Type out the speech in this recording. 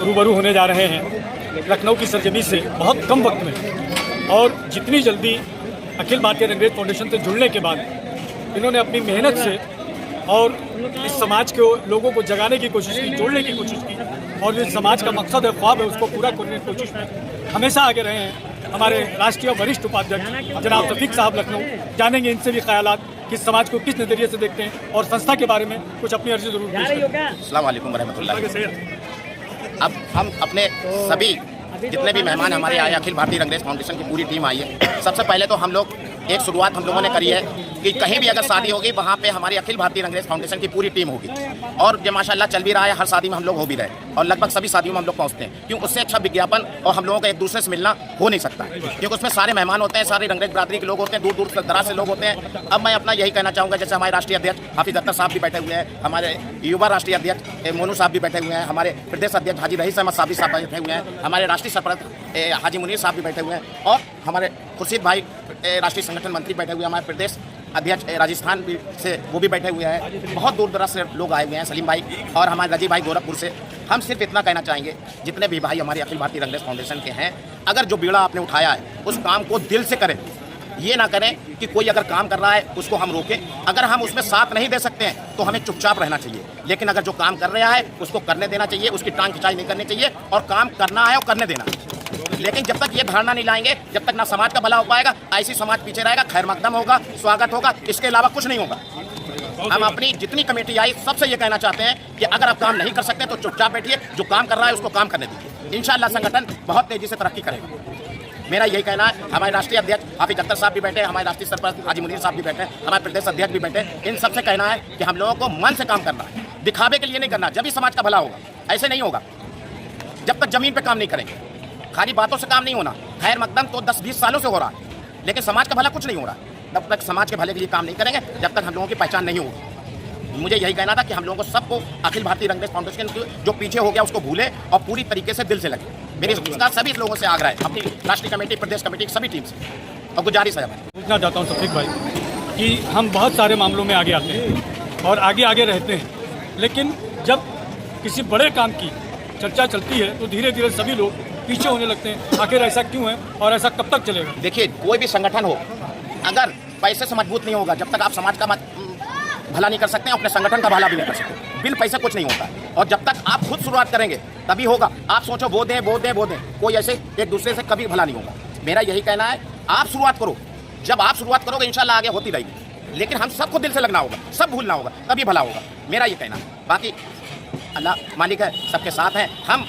रूबरू होने जा रहे हैं लखनऊ की सरजमी से बहुत कम वक्त में। और जितनी जल्दी अखिल भारतीय रंगरेज फाउंडेशन से जुड़ने के बाद इन्होंने अपनी मेहनत से और इस समाज को लोगों को जगाने की कोशिश की, जोड़ने की कोशिश की, और इस समाज का मकसद है, ख्वाब है, उसको पूरा करने की कोशिश में हमेशा आगे रहे हैं। हमारे राष्ट्रीय वरिष्ठ उपाध्यक्ष जनाब रफीक साहब लखनऊ, जानेंगे इनसे भी ख्यालात कि समाज को किस नज़रिए से देखते हैं और संस्था के बारे में कुछ अपनी अर्जी जरूर पेश करें। अस्सलाम वालेकुम रहमतुल्लाह। अब हम अपने सभी जितने भी मेहमान हमारे आए, अखिल भारतीय रंगरेज फाउंडेशन की पूरी टीम आई है। सबसे पहले तो हम लोग एक शुरुआत हम लोगों ने करी है कि कहीं भी अगर शादी होगी वहाँ पे हमारी अखिल भारतीय रंगरेज फाउंडेशन की पूरी टीम होगी, और ये माशाल्लाह चल भी रहा है। हर शादी में हम लोग हो भी रहे और लगभग सभी शादियों में हम लोग पहुँचते हैं, क्योंकि उससे अच्छा विज्ञापन और हम लोगों का एक दूसरे से मिलना हो नहीं सकता, क्योंकि उसमें सारे मेहमान होते हैं, सारी रंगरेज बरादरी के लोग होते हैं, दूर दूर दराज से लोग होते हैं। अब मैं अपना यही कहना चाहूँगा, जैसे हमारे राष्ट्रीय अध्यक्ष हाफिज अख्तर साहब भी बैठे हुए हैं, हमारे युवा राष्ट्रीय अध्यक्ष मोनू साहब भी बैठे हुए हैं, हमारे प्रदेश अध्यक्ष हाजी रईस अहमद साहब बैठे हुए हैं, हमारे राष्ट्रीय सरपरस्त हाजी मुनीर साहब भी बैठे हुए हैं, और हमारे खुर्शीद भाई राष्ट्रीय संगठन मंत्री बैठे हुए हैं, हमारे प्रदेश अध्यक्ष राजस्थान भी से वो भी बैठे हुए हैं। बहुत दूर दराज से लोग आए हुए हैं, सलीम भाई और हमारे रजी भाई गोरखपुर से। हम सिर्फ इतना कहना चाहेंगे, जितने भी भाई हमारे अखिल भारतीय रंगरेज फाउंडेशन के हैं, अगर जो बीड़ा आपने उठाया है उस काम को दिल से करें। ये ना करें कि कोई अगर काम कर रहा है उसको हम रोकें। अगर हम उसमें साथ नहीं दे सकते हैं तो हमें चुपचाप रहना चाहिए, लेकिन अगर जो काम कर रहा है उसको करने देना चाहिए, उसकी टांग खिंचाई नहीं करनी चाहिए, और काम करना है और करने देना। लेकिन जब तक ये धारणा नहीं लाएंगे, जब तक ना समाज का भला हो पाएगा, ऐसी समाज पीछे रहेगा, खैर मकदम होगा, स्वागत होगा, इसके अलावा कुछ नहीं होगा। हम अपनी जितनी कमेटी आई सबसे ये कहना चाहते हैं कि अगर आप काम नहीं कर सकते तो चुपचाप बैठिए, जो काम कर रहा है उसको काम करने दीजिए। इंशाअल्लाह संगठन बहुत तेजी से तरक्की करेगा, मेरा यही कहना है। हमारे राष्ट्रीय अध्यक्ष हाफिज अख्तर साहब भी बैठे, हमारे राष्ट्रीय सरपरस्त हाजी मुनीर साहब भी बैठे, हमारे प्रदेश अध्यक्ष भी बैठे। इन सबसे कहना है कि हम लोगों को मन से काम करना है, दिखावे के लिए नहीं करना। जब भी समाज का भला होगा, ऐसे नहीं होगा जब तक जमीन पे काम नहीं करेंगे। खाली बातों से काम नहीं होना। खैर मकदम तो 10-20 सालों से हो रहा है, लेकिन समाज का भला कुछ नहीं हो रहा। तब तक समाज के भले के लिए काम नहीं करेंगे जब तक हम लोगों की पहचान नहीं होगी। मुझे यही कहना था कि हम लोगों को सबको अखिल भारतीय रंगरेज फाउंडेशन जो पीछे हो गया उसको भूले और पूरी तरीके से दिल से लगे। मेरी इसका सभी लोगों से आग्रह है, अपनी राष्ट्रीय कमेटी, प्रदेश कमेटी, सभी टीम से, और गुजारिश है। पूछना चाहता हूँ शफीक भाई कि हम बहुत सारे मामलों में आगे आते हैं और आगे रहते हैं, लेकिन जब किसी बड़े काम की चर्चा चलती है तो धीरे धीरे सभी लोग पीछे होने लगते हैं। आखिर ऐसा क्यों है और ऐसा कब तक चलेगा? देखिए, कोई भी संगठन हो अगर पैसे से मजबूत नहीं होगा, जब तक आप समाज का भला नहीं कर सकते हैं, अपने संगठन का भला भी नहीं कर सकते। बिल पैसे कुछ नहीं होता, और जब तक आप खुद शुरुआत करेंगे तभी होगा। आप सोचो वो दें, कोई ऐसे एक दूसरे से कभी भला नहीं होगा। मेरा यही कहना है, आप शुरुआत करो। जब आप शुरुआत करोगे इंशाल्लाह आगे होती रहेगी, लेकिन हम सबको दिल से लगना होगा, सब भूलना होगा, तभी भला होगा। मेरा ये कहना है। बाकी अल्लाह मालिक है, सबके साथ हैं हम।